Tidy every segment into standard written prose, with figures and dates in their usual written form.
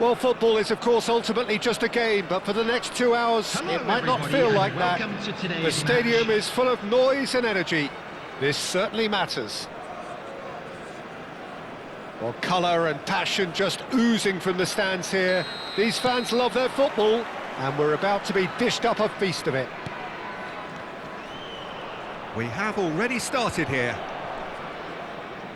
Well, football is, of course, ultimately just a game, but for the next 2 hours, it might not feel like that. The stadium is full of noise and energy. This certainly matters. Well, colour and passion just oozing from the stands here. These fans love their football, and we're about to be dished up a feast of it. We have already started here.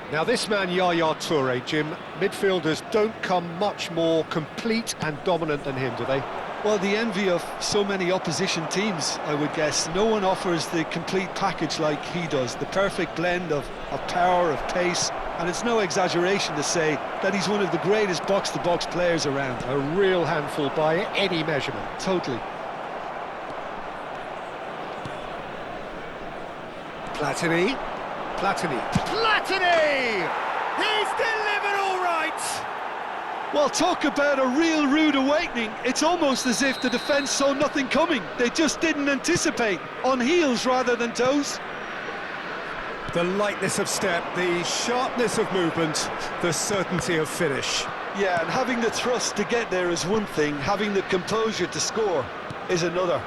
Now this man, Yaya Toure, Jim, midfielders don't come much more complete and dominant than him, do they? Well, the envy of so many opposition teams, I would guess. No one offers the complete package like he does, the perfect blend of power, of pace, and it's no exaggeration to say that he's one of the greatest box-to-box players around. A real handful by any measurement. Totally. Platini. He's delivered all right! Well, talk about a real rude awakening. It's almost as if the defence saw nothing coming. They just didn't anticipate. On heels rather than toes. The lightness of step, the sharpness of movement, the certainty of finish. Yeah, and having the thrust to get there is one thing, having the composure to score is another.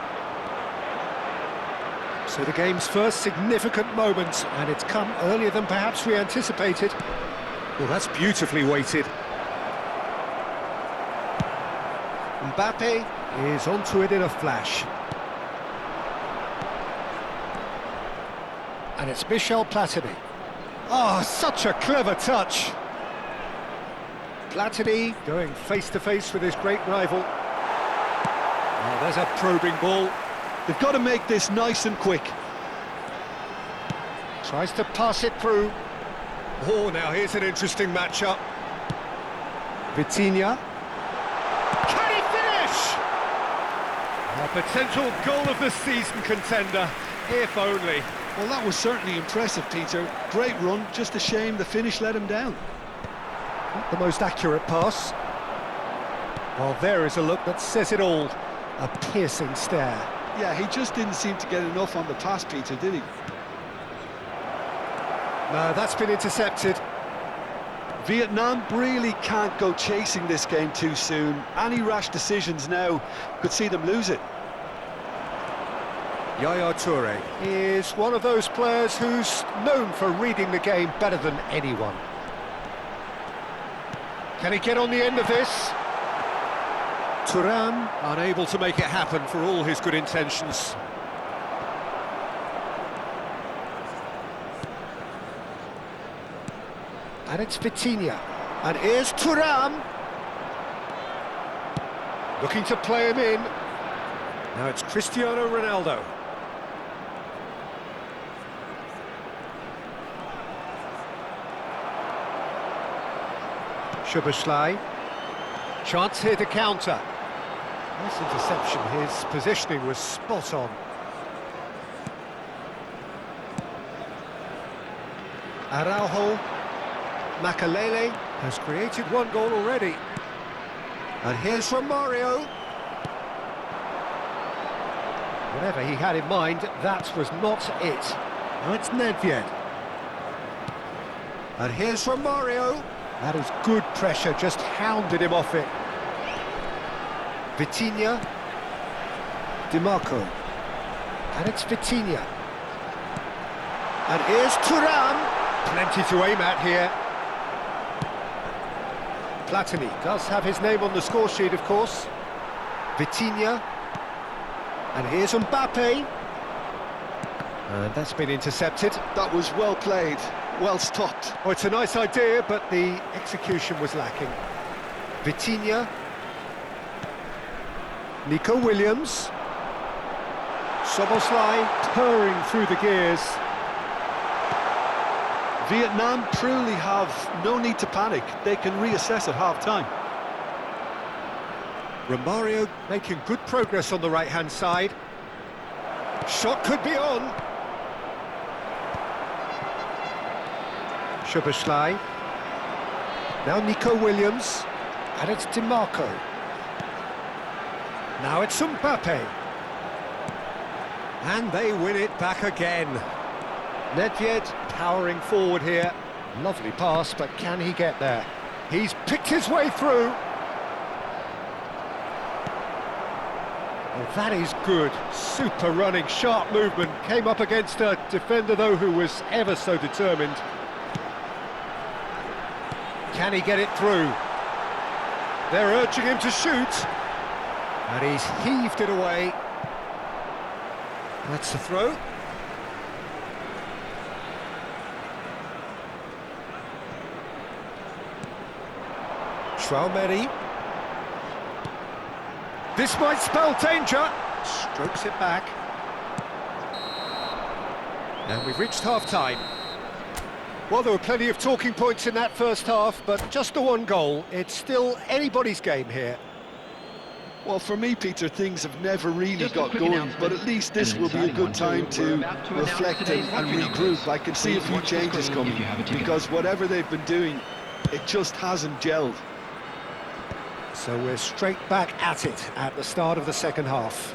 So the game's first significant moment, and it's come earlier than perhaps we anticipated. Well, that's beautifully weighted. Mbappe is onto it in a flash. And it's Michel Platini. Oh, such a clever touch. Platini going face-to-face with his great rival. Oh, there's a probing ball. They've got to make this nice and quick. Tries to pass it through. Oh, now here's an interesting matchup. Vitinha. Can he finish? A potential goal of the season contender, if only. Well, that was certainly impressive, Peter. Great run, just a shame the finish let him down. Not the most accurate pass. Well, there is a look that says it all. A piercing stare. Yeah, he just didn't seem to get enough on the pass, Peter, did he? No, that's been intercepted. Vietnam really can't go chasing this game too soon. Any rash decisions now could see them lose it. Yaya Toure is one of those players who's known for reading the game better than anyone. Can he get on the end of this? Thuram unable to make it happen for all his good intentions. And it's Vitinha. And here's Thuram. Looking to play him in. Now it's Cristiano Ronaldo. Szoboszlai. Chance here to counter. Nice interception, his positioning was spot on. Araujo. Makalele has created one goal already. And here's from Mario. Whatever he had in mind, that was not it. Now it's Nedved. And here's from Mario. That is good pressure, just hounded him off it. Vitinha. DiMarco. And it's Vitinha. And here's Thuram. Plenty to aim at here. Platini does have his name on the score sheet, of course. Vitinha. And here's Mbappe. And that's been intercepted. That was well played, well stopped. Oh, it's a nice idea, but the execution was lacking. Vitinha. Nico Williams. Szoboszlai purring through the gears. Vietnam truly have no need to panic. They can reassess at half-time. Romario making good progress on the right-hand side. Shot could be on. Szoboszlai. Now Nico Williams. And it's DiMarco. Now it's Mbappe. And they win it back again. Nedved powering forward here. Lovely pass, but can he get there? He's picked his way through. Well, that is good. Super running, sharp movement. Came up against a defender, though, who was ever so determined. Can he get it through? They're urging him to shoot. And he's heaved it away. That's the throw. Traumeri. This might spell danger. Strokes it back. And we've reached half-time. Well, there were plenty of talking points in that first half, but just the one goal. It's still anybody's game here. Well, for me, Peter, things have never really got going, but at least this will be a good time to reflect and regroup. I can see a few changes coming, because whatever they've been doing, it just hasn't gelled. So we're straight back at it at the start of the second half.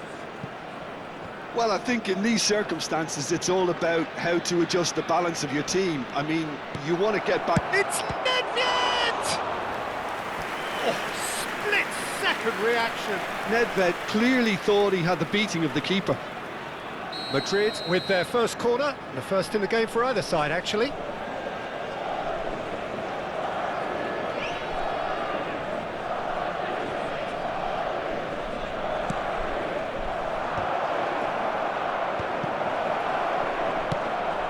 Well, I think in these circumstances, it's all about how to adjust the balance of your team. I mean, you want to get back... It's Nedved! Oh, split-second reaction. Nedved clearly thought he had the beating of the keeper. Madrid with their first corner, the first in the game for either side, actually.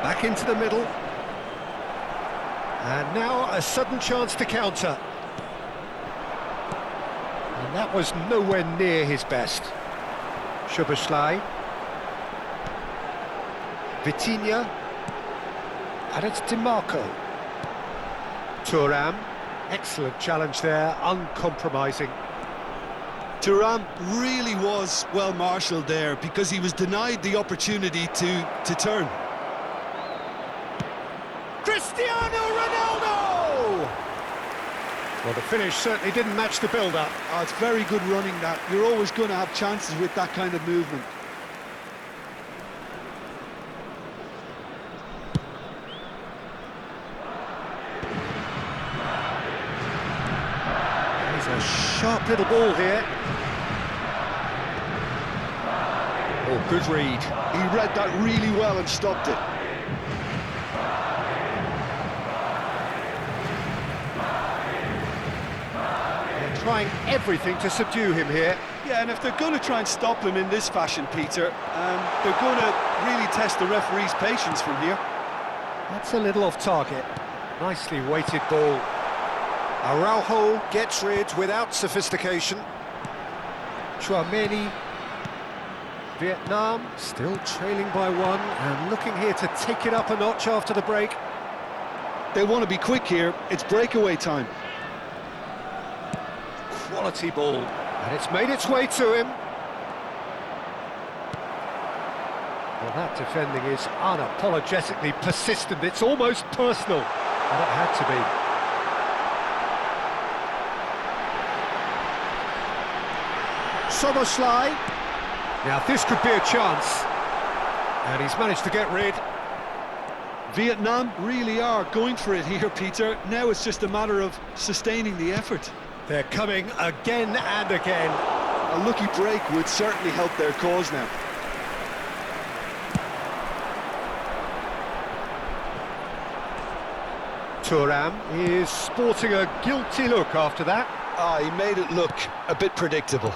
Back into the middle. And now a sudden chance to counter. And that was nowhere near his best. Szoboszlai. Vitinha. And it's DiMarco. Thuram. Excellent challenge there, uncompromising. Thuram really was well marshalled there because he was denied the opportunity to turn. Cristiano Ronaldo! Well, the finish certainly didn't match the build-up. Oh, it's very good running that. You're always going to have chances with that kind of movement. There's a sharp little ball here. Oh, good read. He read that really well and stopped it. Trying everything to subdue him here. Yeah, and if they're going to try and stop him in this fashion, Peter, they're going to really test the referee's patience from here. That's a little off target. Nicely weighted ball. Araujo gets rid without sophistication. Traumeri. Vietnam still trailing by one and looking here to take it up a notch after the break. They want to be quick here. It's breakaway time. Quality ball, and it's made its way to him. Well, that defending is unapologetically persistent. It's almost personal, and it had to be. Szoboszlai. Now this could be a chance, and he's managed to get rid. Vietnam really are going for it here, Peter. Now it's just a matter of sustaining the effort. They're coming again and again. A lucky break would certainly help their cause now. Thuram is sporting a guilty look after that. Ah, he made it look a bit predictable.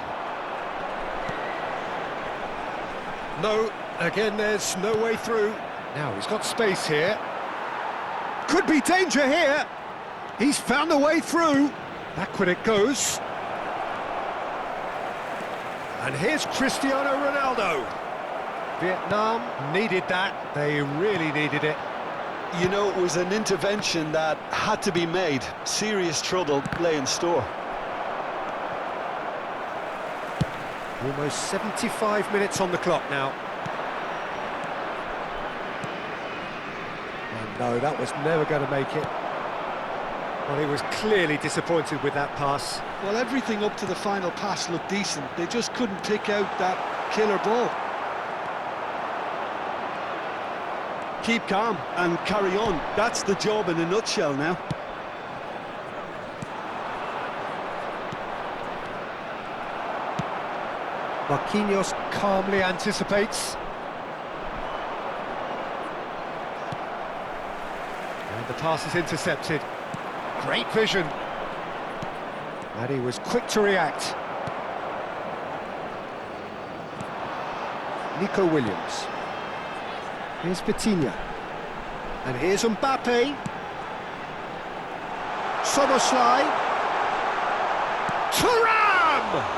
No, again there's no way through. Now he's got space here. Could be danger here. He's found a way through. Backward it goes. And here's Cristiano Ronaldo. Vietnam needed that. They really needed it. You know, it was an intervention that had to be made. Serious trouble lay in store. Almost 75 minutes on the clock now. And no, that was never going to make it. Well, he was clearly disappointed with that pass. Well, everything up to the final pass looked decent. They just couldn't pick out that killer ball. Keep calm and carry on. That's the job in a nutshell now. Marquinhos calmly anticipates. And the pass is intercepted. Great vision. And he was quick to react. Nico Williams. Here's Potw. And here's Mbappe. Soboslai. Thuram!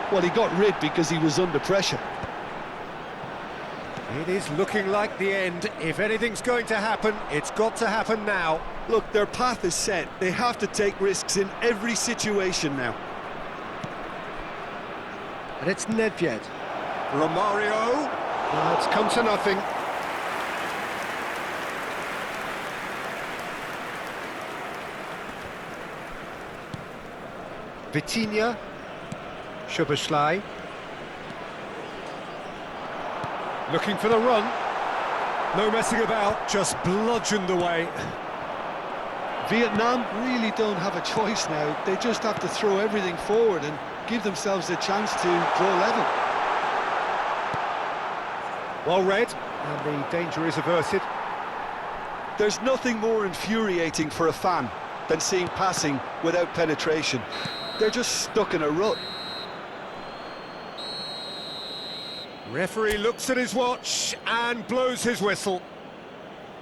Well, he got rid because he was under pressure. It is looking like the end. If anything's going to happen, it's got to happen now. Look, their path is set. They have to take risks in every situation now. And it's Nedved. Romario. Well, it's come to nothing. Vitinha. Szoboszlai. Looking for the run. No messing about, just bludgeoned away. Vietnam really don't have a choice now. They just have to throw everything forward and give themselves a chance to draw level. Well read, and the danger is averted. There's nothing more infuriating for a fan than seeing passing without penetration. They're just stuck in a rut. Referee looks at his watch and blows his whistle.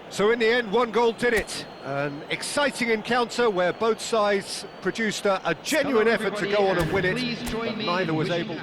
So in the end, one goal did it. An exciting encounter where both sides produced a genuine effort to go on and win it, but neither was able to.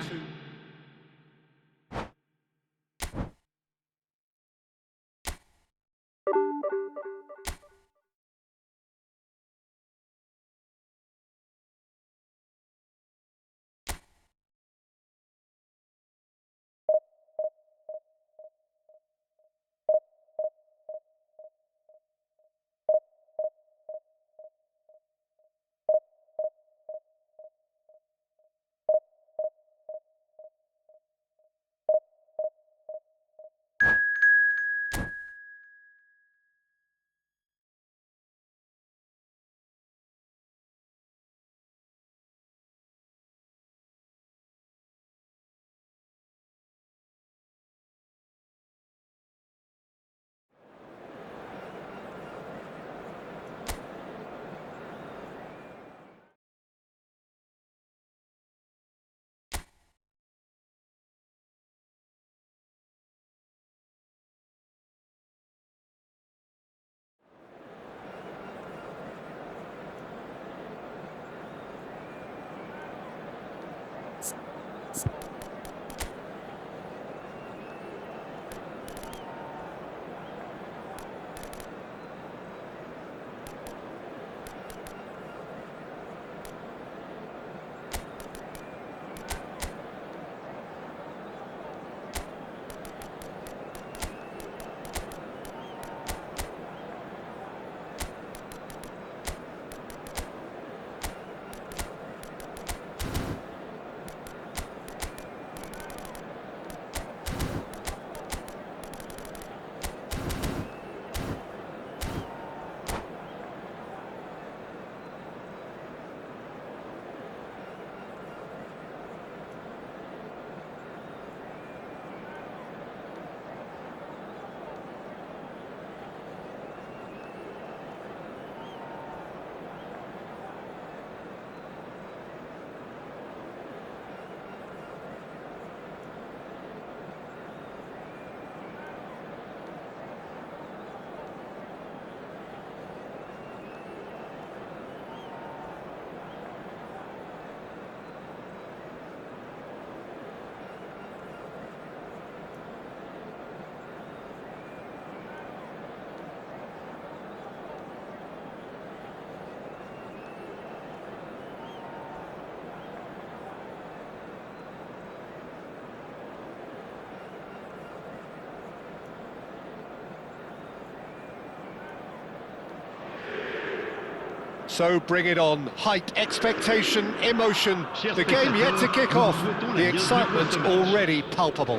So bring it on. Hype, expectation, emotion. The game yet to kick off. The excitement already palpable.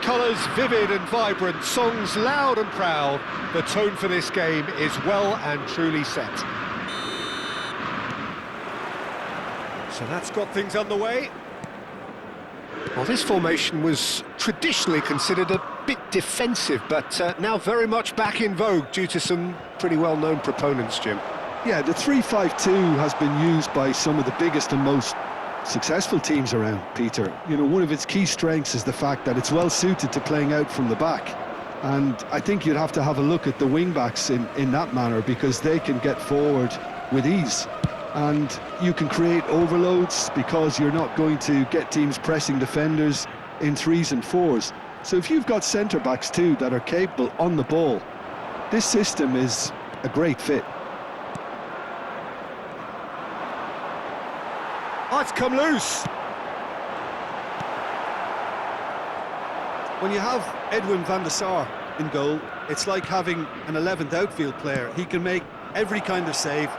Colours vivid and vibrant, songs loud and proud. The tone for this game is well and truly set. So that's got things underway. Well, this formation was traditionally considered a bit defensive, but now very much back in vogue due to some pretty well-known proponents, Jim. Yeah, the 3-5-2 has been used by some of the biggest and most successful teams around, Peter. You know, one of its key strengths is the fact that it's well suited to playing out from the back. And I think you'd have to have a look at the wing-backs in that manner, because they can get forward with ease. And you can create overloads because you're not going to get teams pressing defenders in 3s and 4s. So if you've got centre-backs too that are capable on the ball, this system is a great fit. Oh, it's come loose. When you have Edwin van der Sar in goal, it's like having an 11th outfield player. He can make every kind of save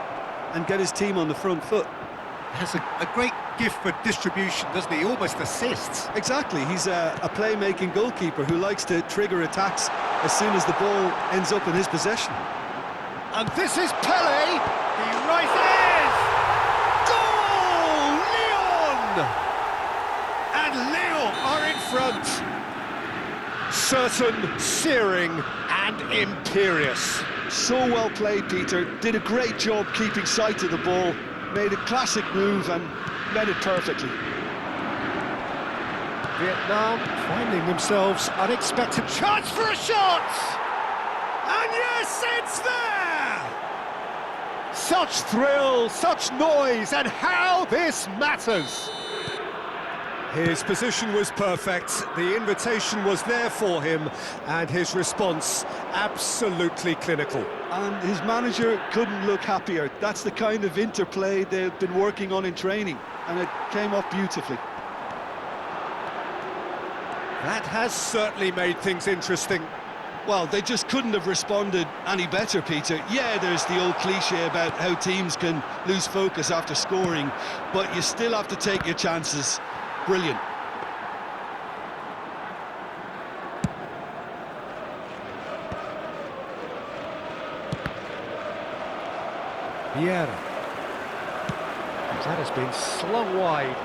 and get his team on the front foot. Has a great gift for distribution, doesn't he? Almost assists. Exactly, he's a playmaking goalkeeper who likes to trigger attacks as soon as the ball ends up in his possession. And this is Pele. He rises. Goal! Lyon! And Lyon are in front. Certain, searing and imperious. So well played, Peter. Did a great job keeping sight of the ball, made a classic move and read it perfectly. Vietnam finding themselves unexpected chance for a shot! And yes, it's there! Such thrill, such noise, and how this matters! His position was perfect, the invitation was there for him, and his response absolutely clinical. And his manager couldn't look happier. That's the kind of interplay they've been working on in training, and it came off beautifully. That has certainly made things interesting. Well, they just couldn't have responded any better, Peter. Yeah, there's the old cliche about how teams can lose focus after scoring, but you still have to take your chances. Brilliant. Vieira. That has been slung wide.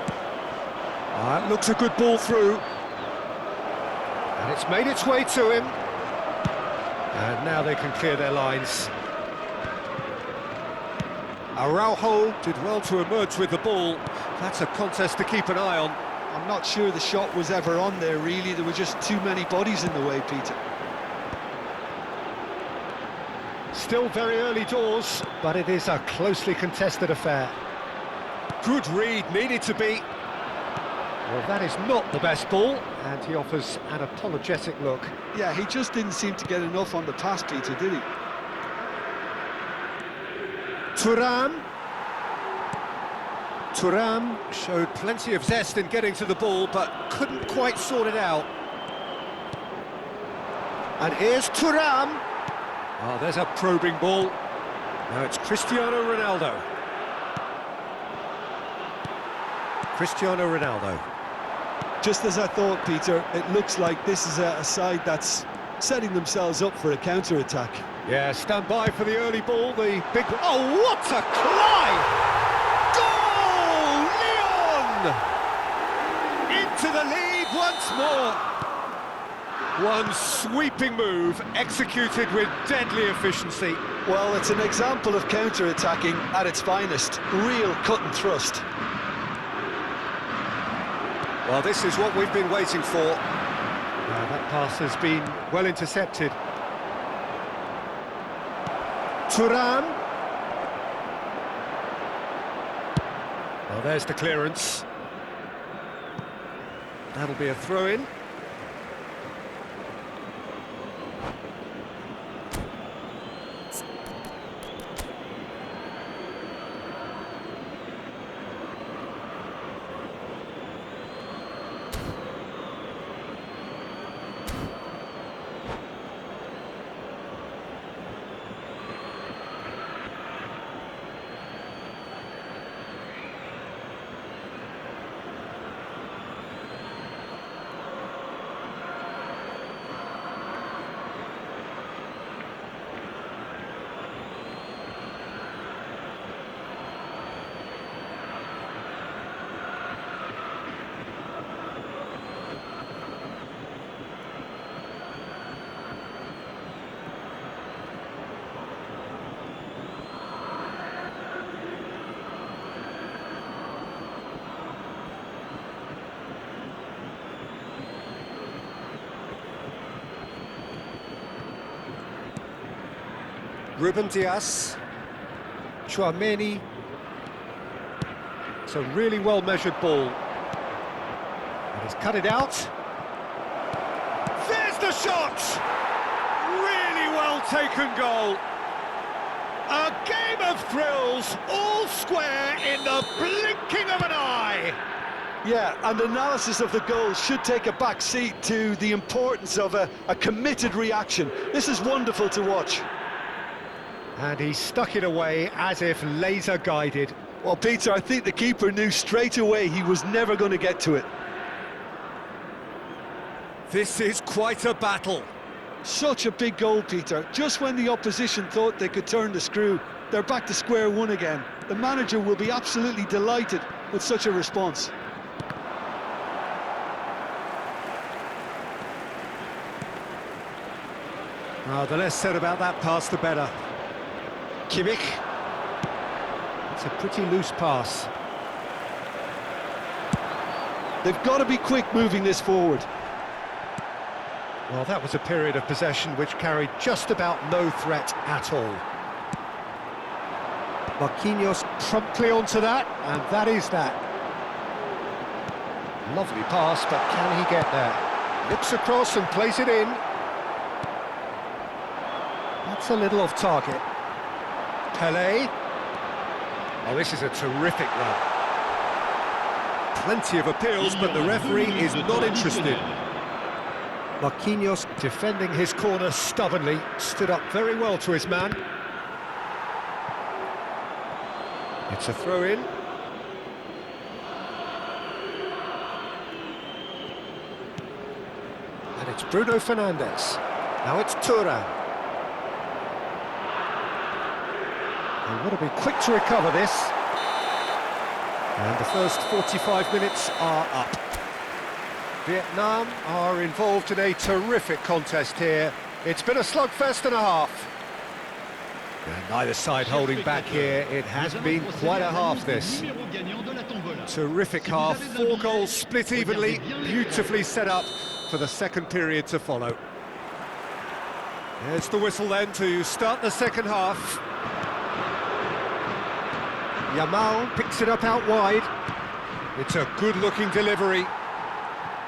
That looks a good ball through. And it's made its way to him. And now they can clear their lines. Araujo did well to emerge with the ball. That's a contest to keep an eye on. I'm not sure the shot was ever on there, really. There were just too many bodies in the way, Peter. Still very early doors, but it is a closely contested affair. Good read, needed to be. Well, that is not the best ball, and he offers an apologetic look. Yeah, he just didn't seem to get enough on the pass, Peter, did he? Thuram. Thuram showed plenty of zest in getting to the ball, but couldn't quite sort it out. And here's Thuram. Oh, there's a probing ball. Now it's Cristiano Ronaldo. Cristiano Ronaldo. Just as I thought, Peter, it looks like this is a side that's setting themselves up for a counter-attack. Yeah, stand by for the early ball, the big... Oh, what a climb! Goal! Lyon! Into the lead once more. One sweeping move, executed with deadly efficiency. Well, it's an example of counter-attacking at its finest. Real cut and thrust. Well, this is what we've been waiting for. Now, that pass has been well intercepted. Thuram. Well, there's the clearance. That'll be a throw-in. Ruben Dias. Chouameni. It's a really well-measured ball. And he's cut it out. There's the shot! Really well-taken goal. A game of thrills, all square in the blinking of an eye. Yeah, and analysis of the goal should take a back seat to the importance of a committed reaction. This is wonderful to watch. And he stuck it away as if laser-guided. Well, Peter, I think the keeper knew straight away he was never going to get to it. This is quite a battle. Such a big goal, Peter. Just when the opposition thought they could turn the screw, they're back to square one again. The manager will be absolutely delighted with such a response. The less said about that pass, the better. Kimmich. It's a pretty loose pass. They've got to be quick moving this forward. Well, that was a period of possession which carried just about no threat at all. Marquinhos promptly onto that, and that is that. Lovely pass, but can he get there? Looks across and plays it in. That's a little off target. Pelé. Oh, this is a terrific run. Plenty of appeals, but the referee is not interested. Marquinhos, defending his corner stubbornly, stood up very well to his man. It's a throw-in. And it's Bruno Fernandes. Now it's Thuram. They want to be quick to recover this. And the first 45 minutes are up. Vietnam are involved in a terrific contest here. It's been a slugfest and a half. And neither side holding back here. It has been quite a half, this. Terrific half, 4 goals split evenly, beautifully set up for the second period to follow. There's the whistle then to start the second half. Yamal picks it up out wide. It's a good-looking delivery.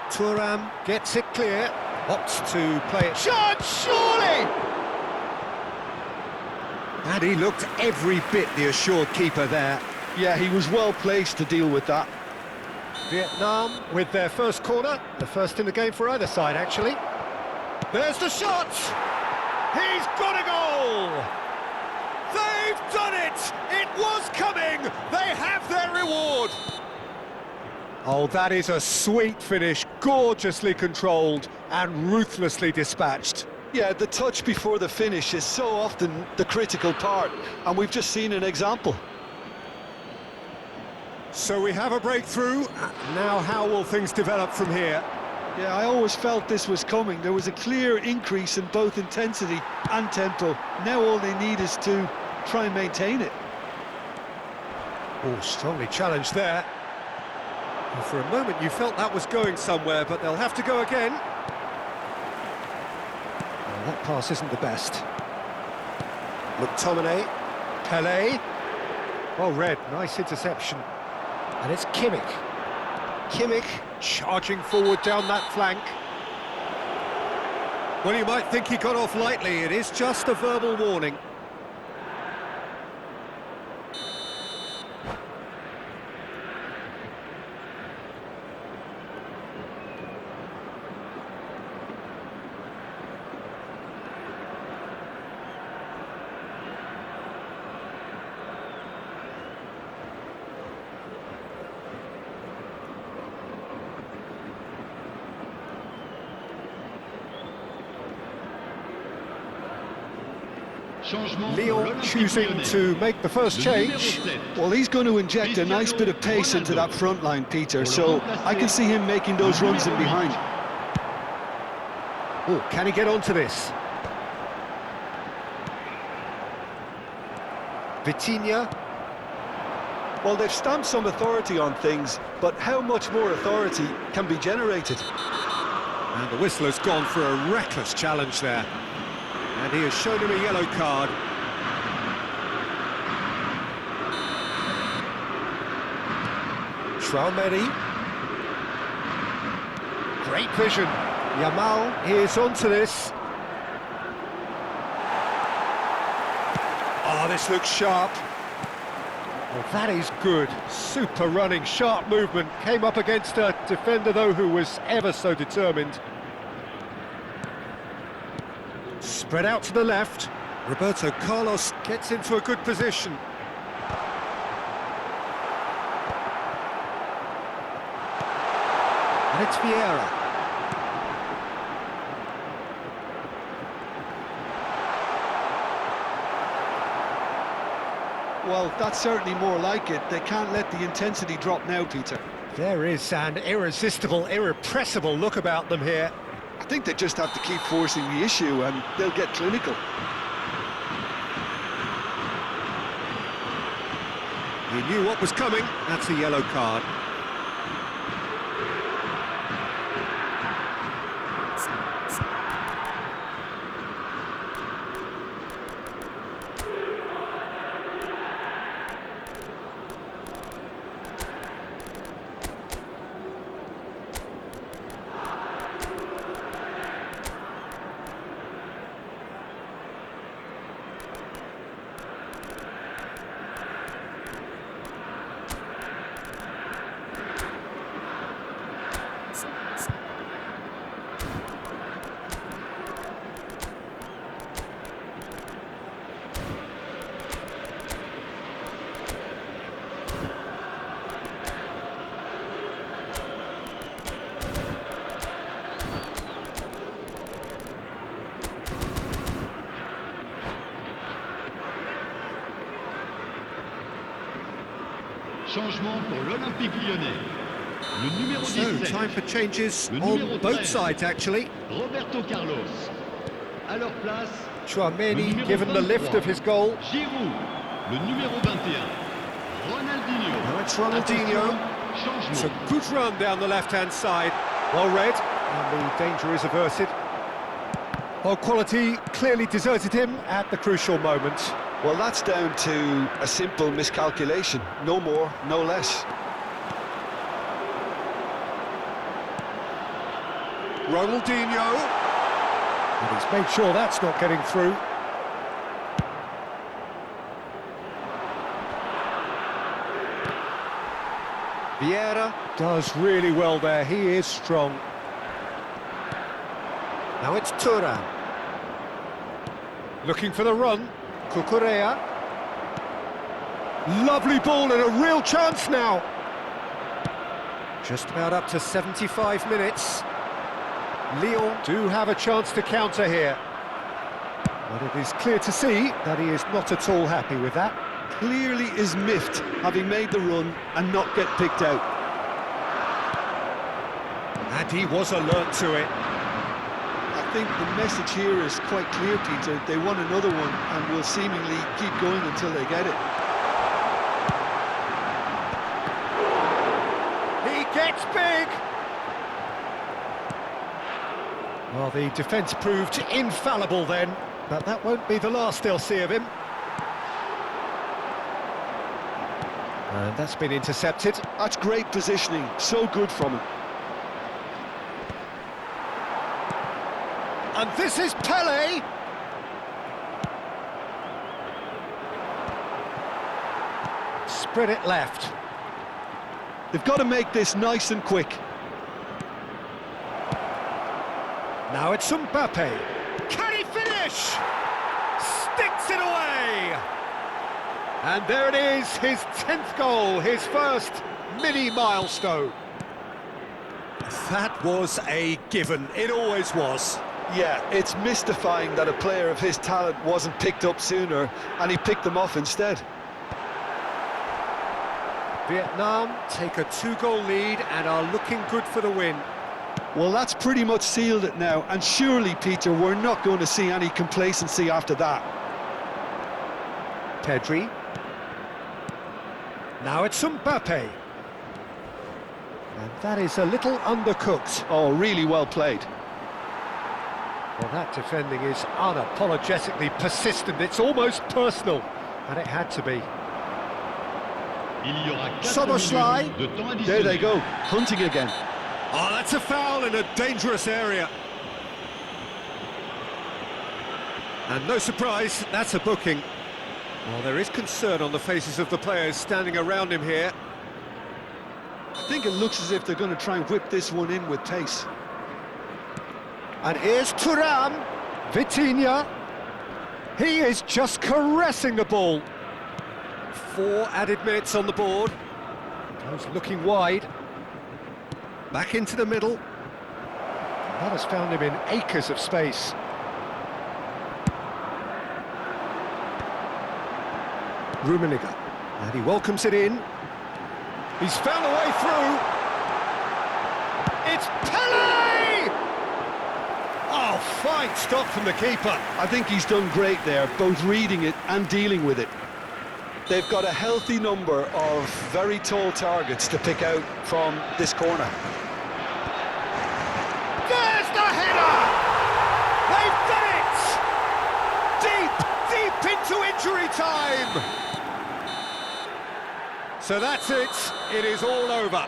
Thuram gets it clear, opts to play it. Shot, surely! And he looked every bit the assured keeper there. Yeah, he was well placed to deal with that. Vietnam with their first corner, the first in the game for either side, actually. There's the shot! He's got a goal! They've done it! It was coming! They have their reward! Oh, that is a sweet finish, gorgeously controlled and ruthlessly dispatched. Yeah, the touch before the finish is so often the critical part, and we've just seen an example. So we have a breakthrough. Now how will things develop from here? Yeah, I always felt this was coming. There was a clear increase in both intensity and tempo. Now all they need is to try and maintain it. Oh, strongly challenged there. Well, for a moment you felt that was going somewhere, but they'll have to go again. Well, that pass isn't the best. McTominay, Pelé. Well read, nice interception. And it's Kimmich. Kimmich charging forward down that flank. Well, you might think he got off lightly. It is just a verbal warning. Lyon choosing to make the first change. Well, he's going to inject a nice bit of pace into that front line, Peter, so I can see him making those runs in behind. Oh, can he get onto this? Vitinha. Well, they've stamped some authority on things, but how much more authority can be generated? And the whistler's gone for a reckless challenge there. And he has shown him a yellow card. Traumeri. Great vision. Yamal is onto this. Oh, this looks sharp. Well, that is good. Super running, sharp movement. Came up against a defender, though, who was ever so determined. Spread out to the left. Roberto Carlos gets into a good position. And it's Vieira. Well, that's certainly more like it. They can't let the intensity drop now, Peter. There is an irresistible, irrepressible look about them here. I think they just have to keep forcing the issue and they'll get clinical. He knew what was coming. That's a yellow card. Changement pour l'Olympique Lyonnais. Le numéro 17. So, time for changes on both sides, actually. Roberto Carlos. À leur place, Chouameni given the lift of his goal. Giroud. Le numéro 21. Ronaldinho. Now it's Ronaldinho. It's a good run down the left-hand side. Well read, and the danger is averted. Well, quality clearly deserted him at the crucial moment. Well, that's down to a simple miscalculation. No more, no less. Ronaldinho. And he's made sure that's not getting through. Vieira does really well there. He is strong. Now it's Thuram. Looking for the run. Cucurella. Lovely ball and a real chance now. Just about up to 75 minutes. Lyon do have a chance to counter here. But it is clear to see that he is not at all happy with that. Clearly is miffed, having made the run and not get picked out. And he was alert to it. I think the message here is quite clear, Peter. They want another one and will seemingly keep going until they get it. He gets big! Well, the defence proved infallible then, but that won't be the last they'll see of him. And that's been intercepted. That's great positioning, so good from him. And this is Pele! Spread it left. They've got to make this nice and quick. Now it's Mbappe. Can he finish? Sticks it away! And there it is, his 10th goal, his first mini milestone. That was a given, it always was. Yeah, it's mystifying that a player of his talent wasn't picked up sooner, and he picked them off instead. Vietnam take a 2-goal lead and are looking good for the win. Well, that's pretty much sealed it now, and surely, Peter, we're not going to see any complacency after that. Pedri. Now it's Mbappe. And that is a little undercooked. Oh, really well played. Well, that defending is unapologetically persistent. It's almost personal, and it had to be. Il y aura 4 Soboslai. minutes de temps There they additionnel. go, hunting again. Oh, that's a foul in a dangerous area. And no surprise, that's a booking. Well, there is concern on the faces of the players standing around him here. I think it looks as if they're going to try and whip this one in with pace. And here's Thuram, Vitinha. He is just caressing the ball. 4 added minutes on the board. Goes looking wide. Back into the middle. That has found him in acres of space. Rummenigge, and he welcomes it in. He's found a way through. It's Pele! Oh, fine stop from the keeper. I think he's done great there, both reading it and dealing with it. They've got a healthy number of very tall targets to pick out from this corner. There's the header! They've done it! Deep into injury time! So that's it, it is all over.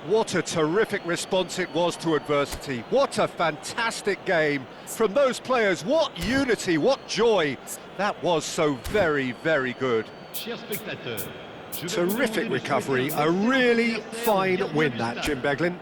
What a terrific response it was to adversity. What a fantastic game from those players. What unity, what joy. That was so very, very good. Chers spectateurs, je vais vous demander Terrific de recovery, souhaiter a un excellent really anniversaire au fine gardien win du that, stade. Jim Beglin.